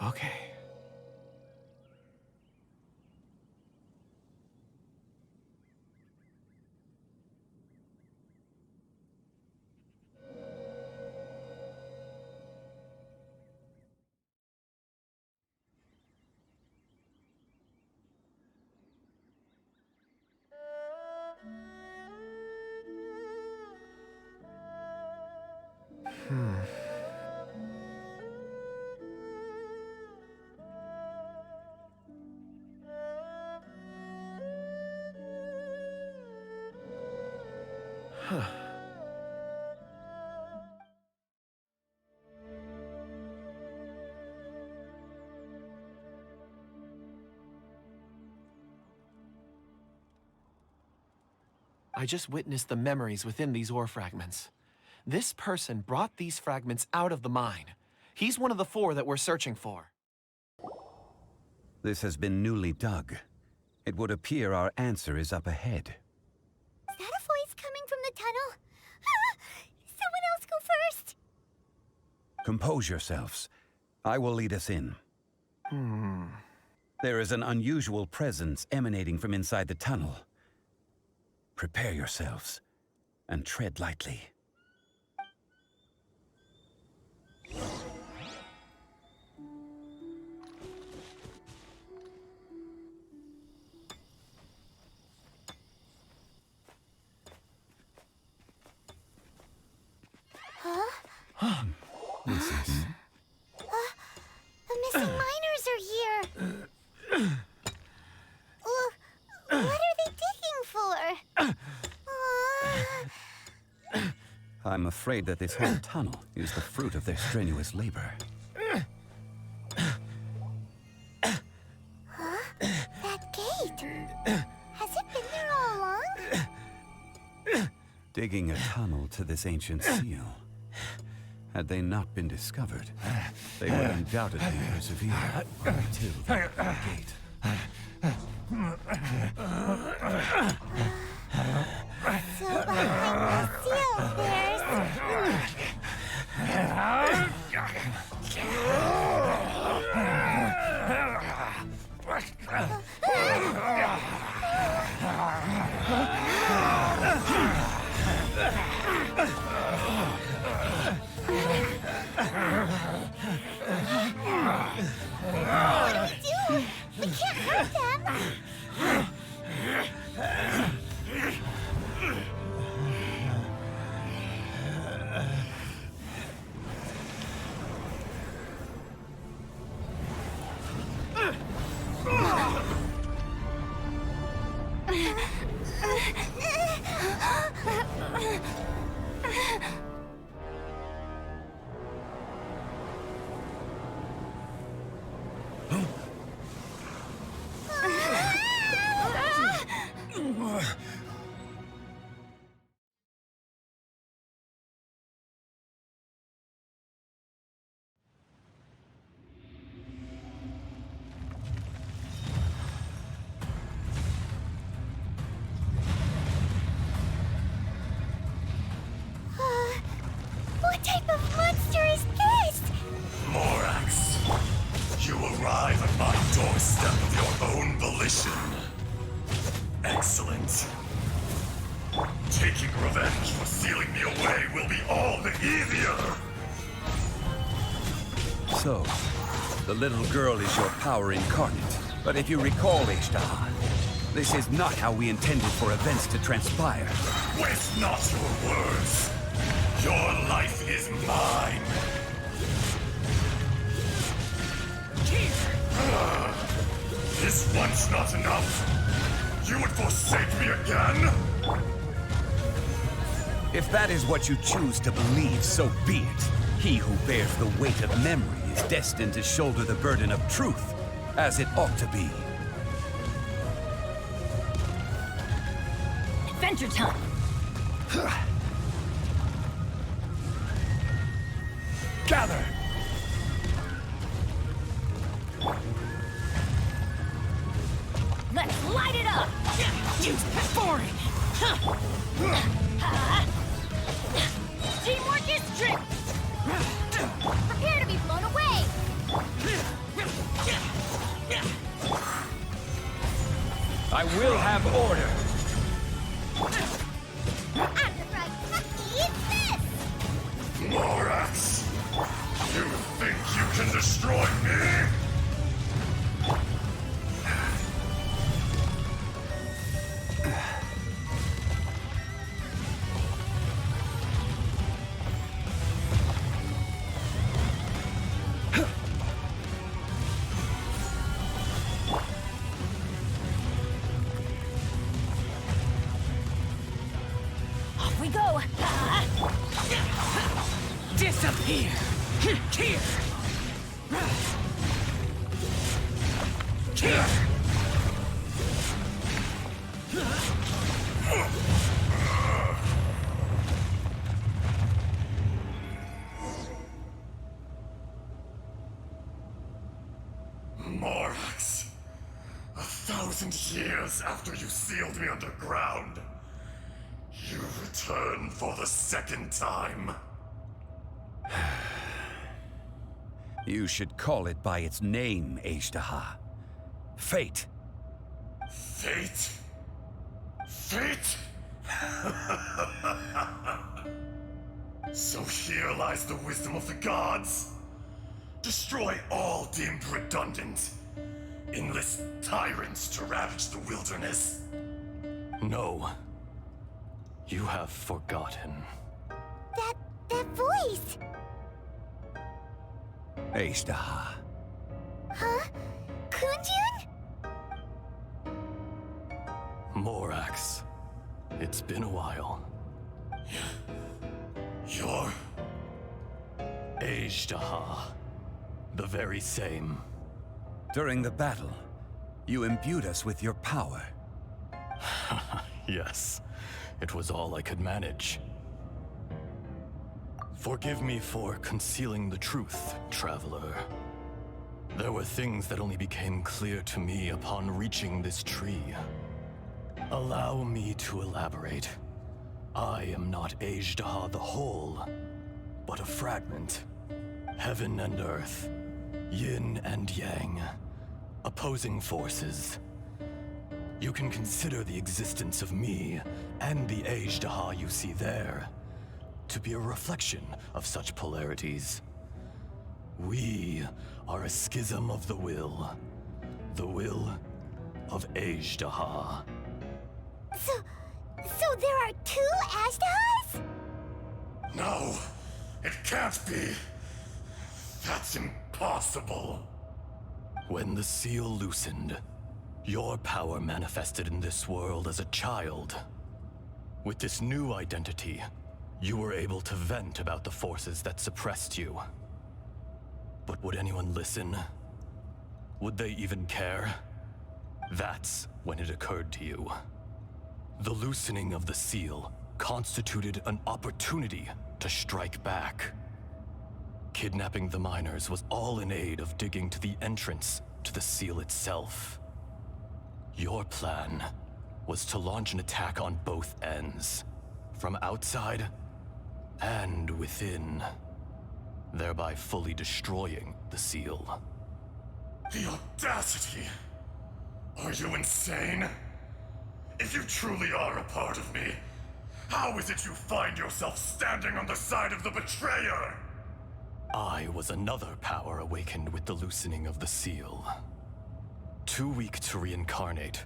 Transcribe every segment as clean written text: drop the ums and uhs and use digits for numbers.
Okay. Huh. I just witnessed the memories within these ore fragments. This person brought these fragments out of the mine. He's one of the 4 that we're searching for. This has been newly dug. It would appear our answer is up ahead. Is that a voice coming from the tunnel? Someone else go first! Compose yourselves. I will lead us in. There is an unusual presence emanating from inside the tunnel. Prepare yourselves, and tread lightly. This is... The missing miners are here! What are they digging for? I'm afraid that this whole tunnel is the fruit of their strenuous labor. That gate! Has it been there all along? Digging a tunnel to this ancient seal. Had they not been discovered, they would undoubtedly persevere until the gate. So behind the seal, there's... What do we do? We can't hurt them! What type of monster is this? Morax, you arrive at my doorstep of your own volition. Excellent. Taking revenge for sealing me away will be all the easier. So, the little girl is your power incarnate. But if you recall, Ishtar, this is not how we intended for events to transpire. Waste not your words. Your life is mine. Is once not enough? You would forsake me again? If that is what you choose to believe, so be it. He who bears the weight of memory is destined to shoulder the burden of truth, as it ought to be. Adventure time! Gather! Let's light it up! Use boring! Teamwork is strength! I will have order. I'm the fried turkey, it's this! Morax! You think you can destroy me? Off we go. Disappear. Here. Here. Morax, 1,000 years after you sealed me underground, you return for the second time. You should call it by its name, Ejdaha. Fate. Fate? Fate? So here lies the wisdom of the gods. Destroy all deemed redundant. Enlist tyrants to ravage the wilderness. No. You have forgotten. That voice! Ejdaha. Huh? Kunjun? Morax. It's been a while. You're... Ejdaha. The very same. During the battle, you imbued us with your power. Yes. It was all I could manage. Forgive me for concealing the truth, traveler. There were things that only became clear to me upon reaching this tree. Allow me to elaborate. I am not Ejdaha the whole, but a fragment. Heaven and earth, yin and yang, opposing forces. You can consider the existence of me and the Ejdaha you see there to be a reflection of such polarities. We are a schism of the will of Ejdaha. So there are two Ashdahs? No, it can't be. That's impossible. When the seal loosened, your power manifested in this world as a child. With this new identity, you were able to vent about the forces that suppressed you. But would anyone listen? Would they even care? That's when it occurred to you. The loosening of the seal constituted an opportunity to strike back. Kidnapping the miners was all in aid of digging to the entrance to the seal itself. Your plan was to launch an attack on both ends, from outside and within, thereby fully destroying the seal. The audacity! Are you insane? If you truly are a part of me, how is it you find yourself standing on the side of the betrayer? I was another power awakened with the loosening of the seal. Too weak to reincarnate,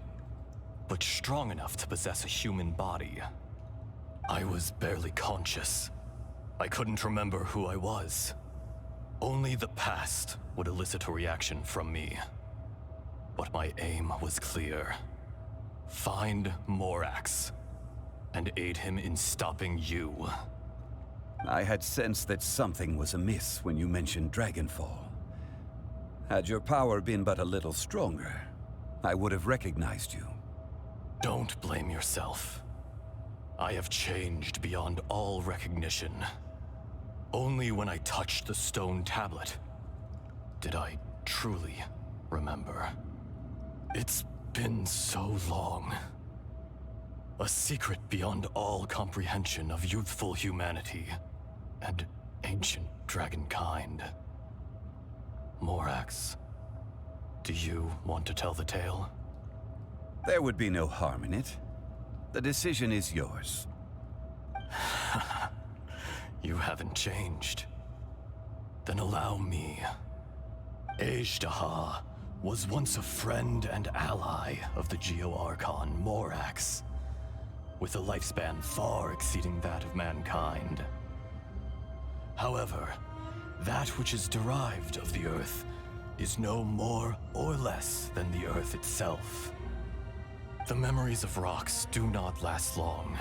but strong enough to possess a human body. I was barely conscious. I couldn't remember who I was. Only the past would elicit a reaction from me. But my aim was clear. Find Morax, and aid him in stopping you. I had sensed that something was amiss when you mentioned Dragonfall. Had your power been but a little stronger, I would have recognized you. Don't blame yourself. I have changed beyond all recognition. Only when I touched the stone tablet did I truly remember. It's been so long. A secret beyond all comprehension of youthful humanity and ancient dragonkind. Morax, do you want to tell the tale? There would be no harm in it. The decision is yours. You haven't changed. Then allow me. Azhdaha was once a friend and ally of the Geo-Archon Morax, with a lifespan far exceeding that of mankind. However, that which is derived of the Earth is no more or less than the Earth itself. The memories of rocks do not last long.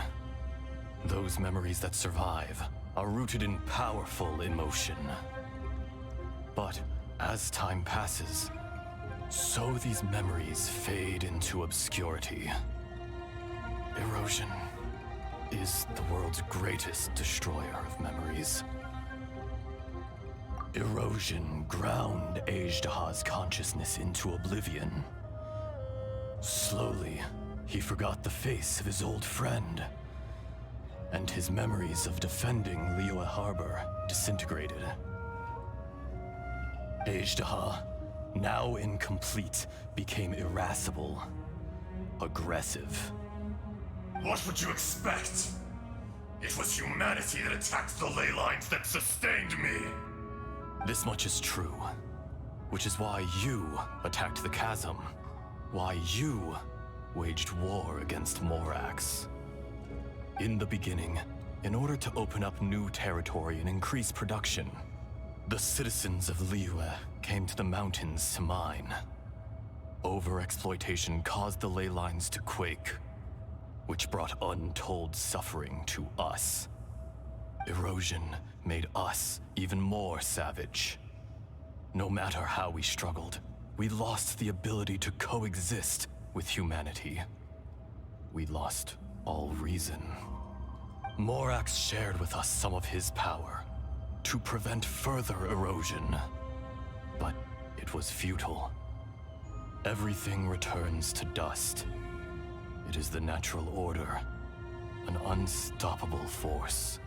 Those memories that survive are rooted in powerful emotion. But as time passes, so these memories fade into obscurity. Erosion is the world's greatest destroyer of memories. Erosion ground Azhdaha's consciousness into oblivion. Slowly, he forgot the face of his old friend, and his memories of defending Liyue Harbor disintegrated. Azhdaha, now incomplete, became irascible, aggressive. What would you expect? It was humanity that attacked the ley lines that sustained me. This much is true, which is why you attacked the chasm, why you waged war against Morax. In the beginning, in order to open up new territory and increase production, the citizens of Liyue came to the mountains to mine. Overexploitation caused the ley lines to quake, which brought untold suffering to us. Erosion made us even more savage. No matter how we struggled, we lost the ability to coexist with humanity. We lost all reason. Morax shared with us some of his power to prevent further erosion, but it was futile. Everything returns to dust. It is the natural order, an unstoppable force.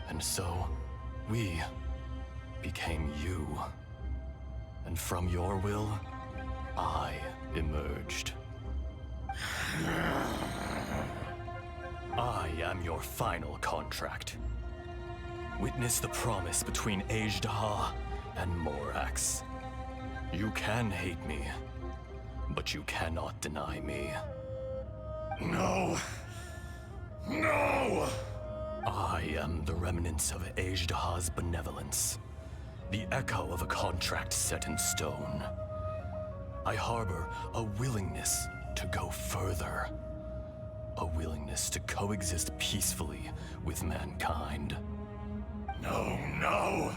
And so, we became you. And from your will, I emerged. I am your final contract. Witness the promise between Azhdaha and Morax. You can hate me, but you cannot deny me. No. No! I am the remnants of Azhdaha's benevolence, the echo of a contract set in stone. I harbor a willingness to go further, a willingness to coexist peacefully with mankind. No, no!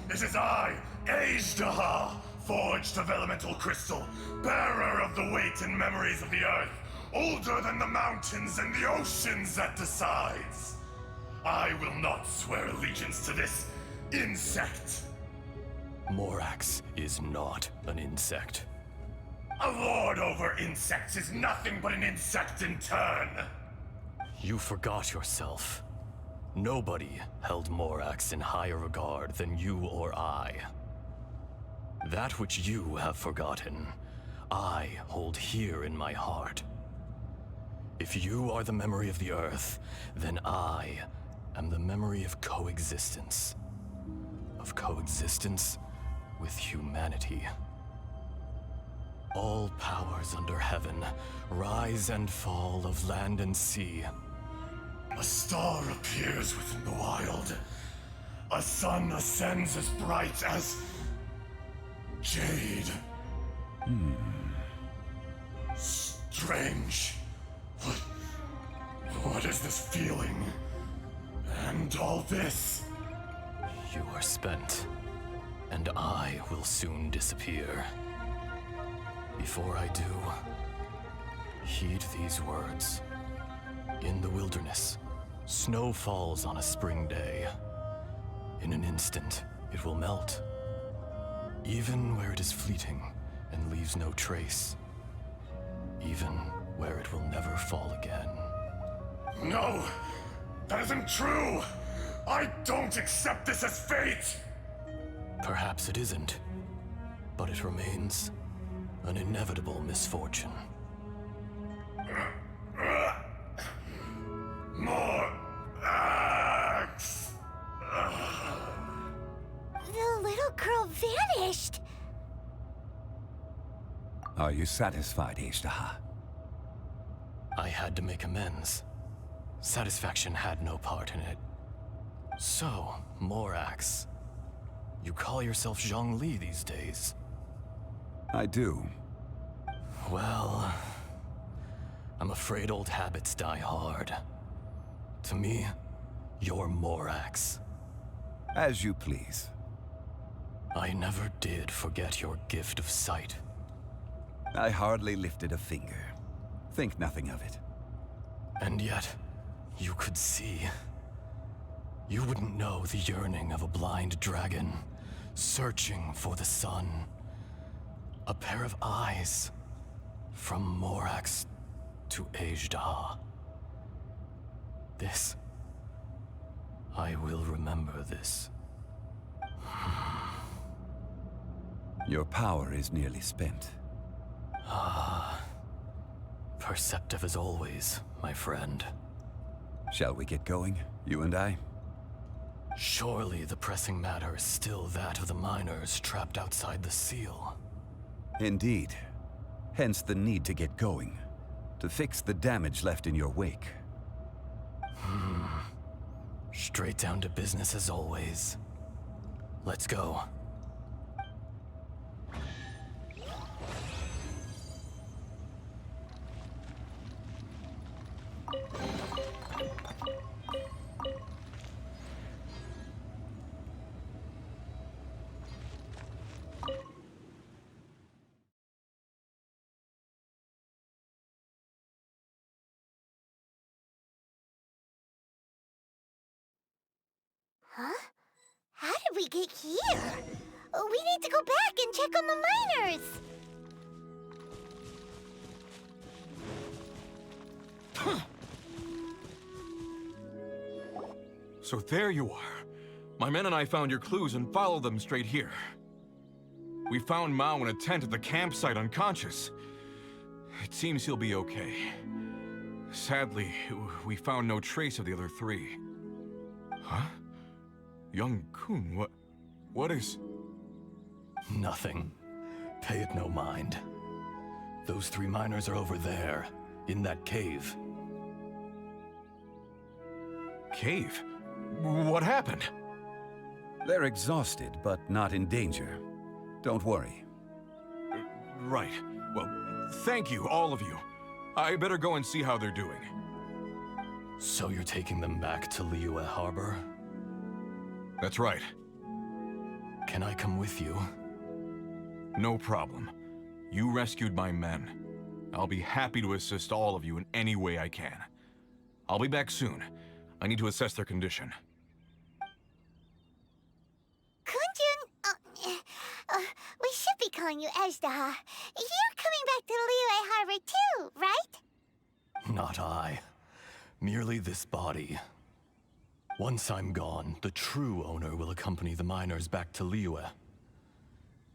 It is I, Azhdaha, forged of elemental crystal, bearer of the weight and memories of the earth, older than the mountains and the oceans that decides. I will not swear allegiance to this insect. Morax is not an insect. A lord over insects is nothing but an insect in turn. You forgot yourself. Nobody held Morax in higher regard than you or I. That which you have forgotten, I hold here in my heart. If you are the memory of the Earth, then I am the memory of coexistence. Of coexistence with humanity. All powers under heaven, rise and fall of land and sea. A star appears within the wild. A sun ascends as bright as jade. Strange. What is this feeling? And all this? You are spent, and I will soon disappear. Before I do, heed these words. In the wilderness, snow falls on a spring day. In an instant, it will melt. Even where it is fleeting and leaves no trace. Even where it will never fall again. No! That isn't true! I don't accept this as fate! Perhaps it isn't, but it remains an inevitable misfortune. Are you satisfied, Ishtaha? I had to make amends. Satisfaction had no part in it. So, Morax, you call yourself Zhongli these days? I do. Well, I'm afraid old habits die hard. To me, you're Morax. As you please. I never did forget your gift of sight. I hardly lifted a finger. Think nothing of it. And yet, you could see. You wouldn't know the yearning of a blind dragon, searching for the sun. A pair of eyes, from Morax to Ejdah. This, I will remember this. Your power is nearly spent. Perceptive as always, my friend. Shall we get going, you and I? Surely the pressing matter is still that of the miners trapped outside the seal. Indeed. Hence the need to get going. To fix the damage left in your wake. Straight down to business as always. Let's go. Huh? How did we get here? We need to go back and check on the miners. So there you are. My men and I found your clues and followed them straight here. We found Mao in a tent at the campsite unconscious. It seems he'll be okay. Sadly, we found no trace of the other three. Huh? Young Kun, what is... Nothing. Pay it no mind. Those three miners are over there, in that cave. Cave? What happened? They're exhausted, but not in danger. Don't worry. Right. Well, thank you, all of you. I better go and see how they're doing. So you're taking them back to Liyue Harbor? That's right. Can I come with you? No problem. You rescued my men. I'll be happy to assist all of you in any way I can. I'll be back soon. I need to assess their condition. Kunjun, we should be calling you Ejdah. You're coming back to Liyue Harbor too, right? Not I. Merely this body. Once I'm gone, the true owner will accompany the miners back to Liyue.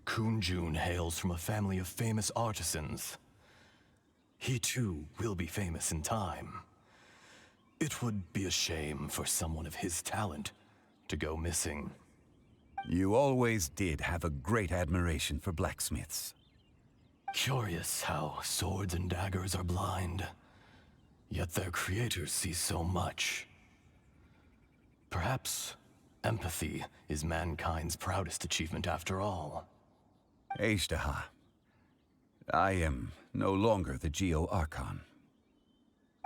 Kunjun hails from a family of famous artisans. He too will be famous in time. It would be a shame for someone of his talent to go missing. You always did have a great admiration for blacksmiths. Curious how swords and daggers are blind, yet their creators see so much. Perhaps empathy is mankind's proudest achievement after all. Ejdah, I am no longer the Geo-Archon.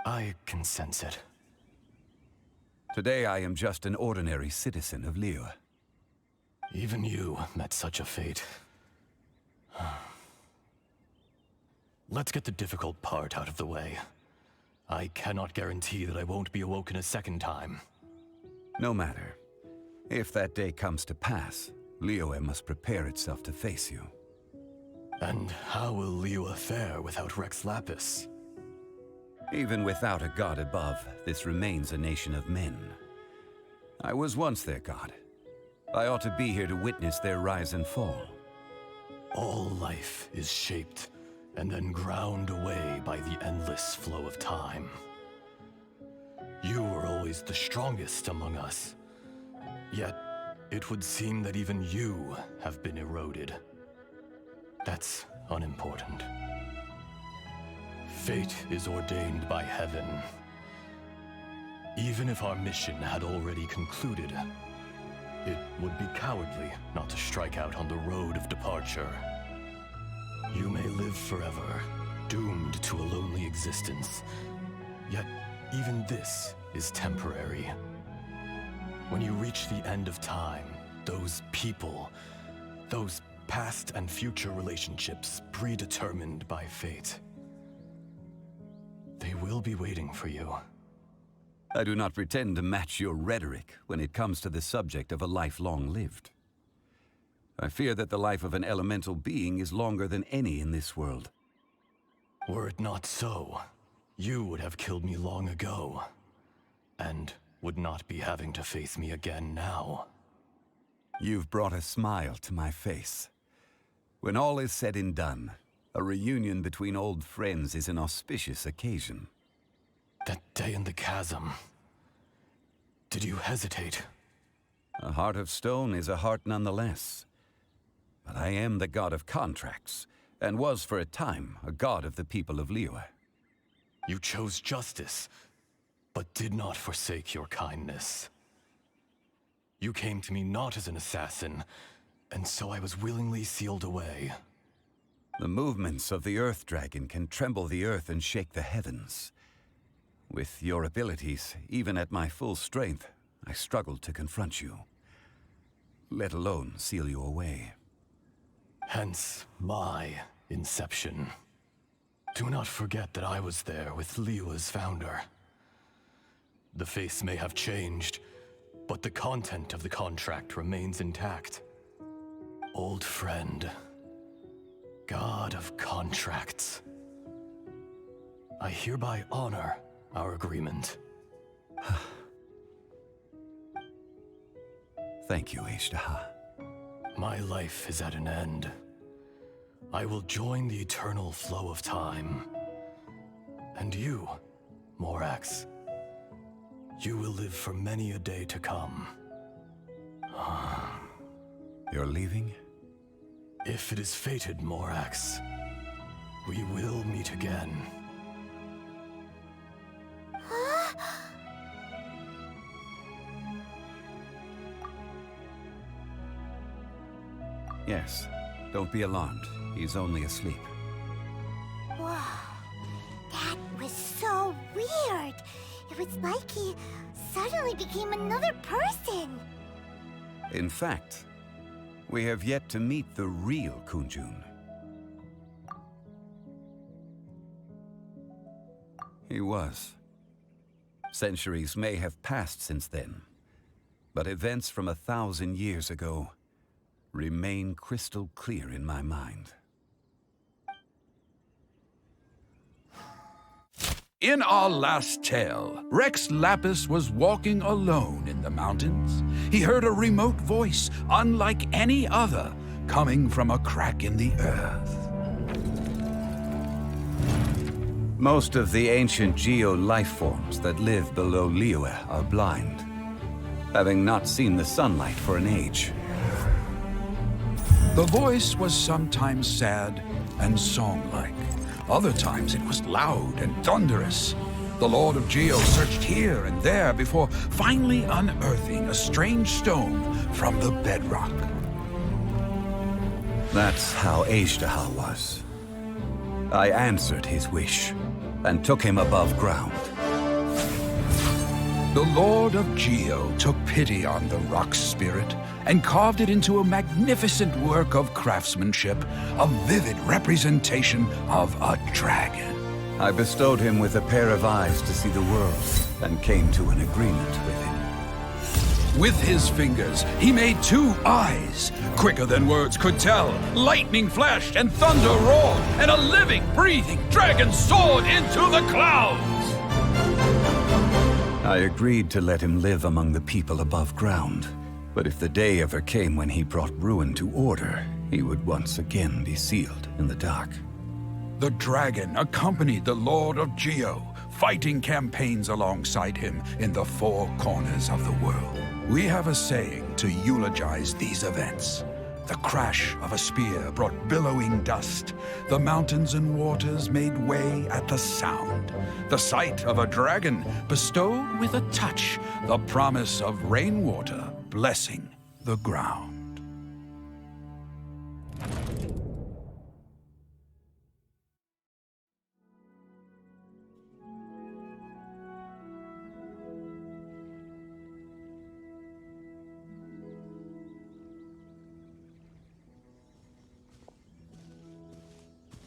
I can sense it. Today I am just an ordinary citizen of Liyue. Even you met such a fate. Let's get the difficult part out of the way. I cannot guarantee that I won't be awoken a second time. No matter. If that day comes to pass, Liyue must prepare itself to face you. And how will Liyue fare without Rex Lapis? Even without a god above, this remains a nation of men. I was once their god. I ought to be here to witness their rise and fall. All life is shaped and then ground away by the endless flow of time. You were always the strongest among us. Yet, it would seem that even you have been eroded. That's unimportant. Fate is ordained by heaven. Even if our mission had already concluded, it would be cowardly not to strike out on the road of departure. You may live forever, doomed to a lonely existence. Yet, even this is temporary. When you reach the end of time, those people, those past and future relationships predetermined by fate, they will be waiting for you. I do not pretend to match your rhetoric when it comes to the subject of a life long lived. I fear that the life of an elemental being is longer than any in this world. Were it not so, you would have killed me long ago, and would not be having to face me again now. You've brought a smile to my face. When all is said and done, a reunion between old friends is an auspicious occasion. That day in the chasm, did you hesitate? A heart of stone is a heart nonetheless. But I am the god of contracts, and was for a time a god of the people of Liyue. You chose justice, but did not forsake your kindness. You came to me not as an assassin, and so I was willingly sealed away. The movements of the Earth Dragon can tremble the earth and shake the heavens. With your abilities, even at my full strength, I struggled to confront you, let alone seal you away. Hence my inception. Do not forget that I was there with Liyue's founder. The face may have changed, but the content of the contract remains intact. Old friend, god of contracts, I hereby honor our agreement. Thank you, Ishtaha. My life is at an end. I will join the eternal flow of time. And you, Morax, you will live for many a day to come. You're leaving? If it is fated, Morax, we will meet again. Yes. Don't be alarmed. He's only asleep. Whoa. That was so weird. It was like he suddenly became another person. In fact, we have yet to meet the real Kunjun. He was. Centuries may have passed since then, but events from 1,000 years ago remain crystal clear in my mind. In our last tale, Rex Lapis was walking alone in the mountains. He heard a remote voice, unlike any other, coming from a crack in the earth. Most of the ancient geo life forms that live below Liyue are blind, having not seen the sunlight for an age. The voice was sometimes sad and song-like. Other times it was loud and thunderous. The Lord of Geo searched here and there before finally unearthing a strange stone from the bedrock. That's how Ishtaha was. I answered his wish and took him above ground. The Lord of Geo took pity on the rock spirit and carved it into a magnificent work of craftsmanship, a vivid representation of a dragon. I bestowed him with a pair of eyes to see the world and came to an agreement with him. With his fingers, he made 2 eyes, quicker than words could tell. Lightning flashed and thunder roared, and a living, breathing dragon soared into the clouds. I agreed to let him live among the people above ground. But if the day ever came when he brought ruin to order, he would once again be sealed in the dark. The dragon accompanied the Lord of Geo, fighting campaigns alongside him in the 4 corners of the world. We have a saying to eulogize these events. The crash of a spear brought billowing dust. The mountains and waters made way at the sound. The sight of a dragon bestowed with a touch the promise of rainwater blessing the ground.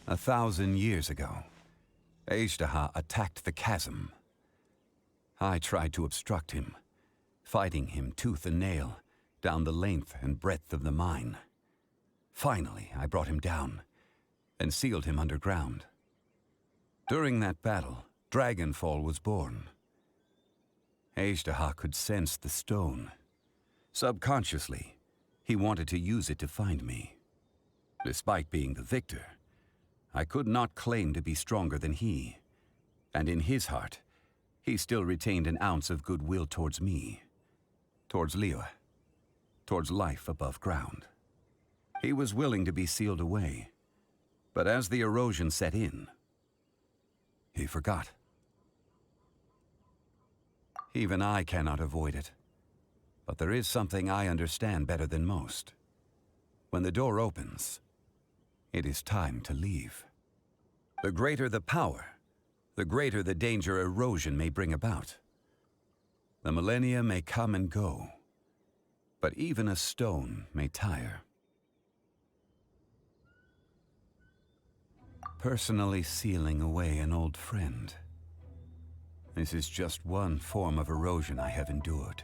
A 1,000 years ago, Azhdaha attacked the chasm. I tried to obstruct him, fighting him tooth and nail down the length and breadth of the mine. Finally, I brought him down and sealed him underground. During that battle, Dragonfall was born. Azhdaha could sense the stone. Subconsciously, he wanted to use it to find me. Despite being the victor, I could not claim to be stronger than he, and in his heart, he still retained an ounce of goodwill towards me, towards Liyue, towards life above ground. He was willing to be sealed away, but as the erosion set in, he forgot. Even I cannot avoid it, but there is something I understand better than most. When the door opens, it is time to leave. The greater the power, the greater the danger erosion may bring about. The millennia may come and go, but even a stone may tire. Personally sealing away an old friend. This is just one form of erosion I have endured.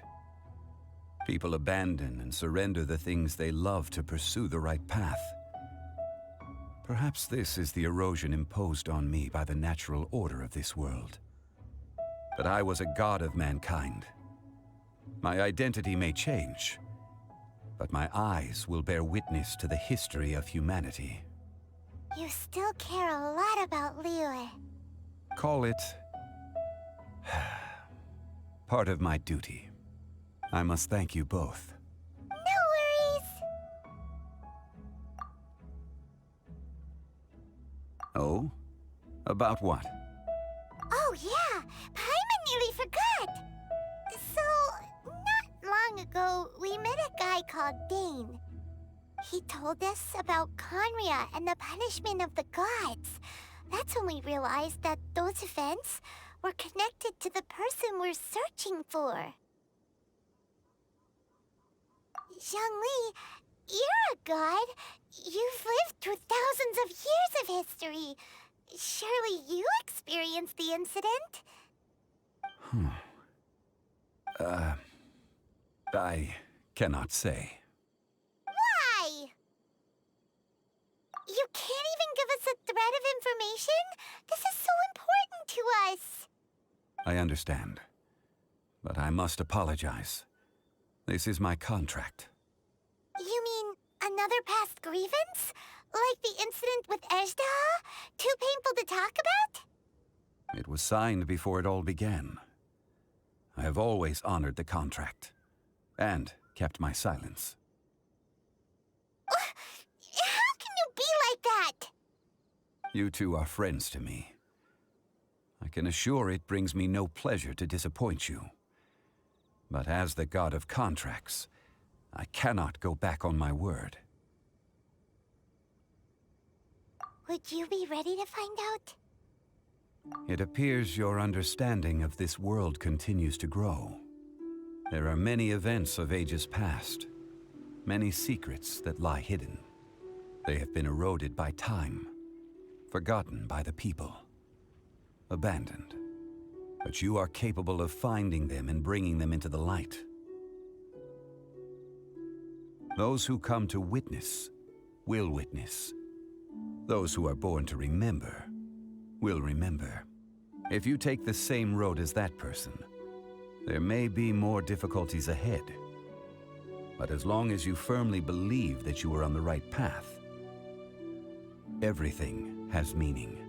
People abandon and surrender the things they love to pursue the right path. Perhaps this is the erosion imposed on me by the natural order of this world. But I was a god of mankind. My identity may change, but my eyes will bear witness to the history of humanity. You still care a lot about Liyue. Call it part of my duty. I must thank you both. No worries. Oh? About what? Oh yeah, Paimon nearly forgot. So, not long ago, we met a guy called Dane. He told us about Khaenri'ah and the punishment of the gods. That's when we realized that those events were connected to the person we're searching for. Zhongli, you're a god. You've lived through thousands of years of history. Surely you experienced the incident? I cannot say. Why? You can't even give us a thread of information? This is so important to us. I understand, but I must apologize. This is my contract. You mean another past grievance? Like the incident with Azhdaha? Too painful to talk about? It was signed before it all began. I have always honored the contract, and kept my silence. How can you be like that? You two are friends to me. I can assure it brings me no pleasure to disappoint you. But as the god of contracts, I cannot go back on my word. Would you be ready to find out? It appears your understanding of this world continues to grow. There are many events of ages past, many secrets that lie hidden. They have been eroded by time, forgotten by the people, abandoned. But you are capable of finding them and bringing them into the light. Those who come to witness will witness. Those who are born to remember will remember. If you take the same road as that person, there may be more difficulties ahead. But as long as you firmly believe that you are on the right path, everything has meaning.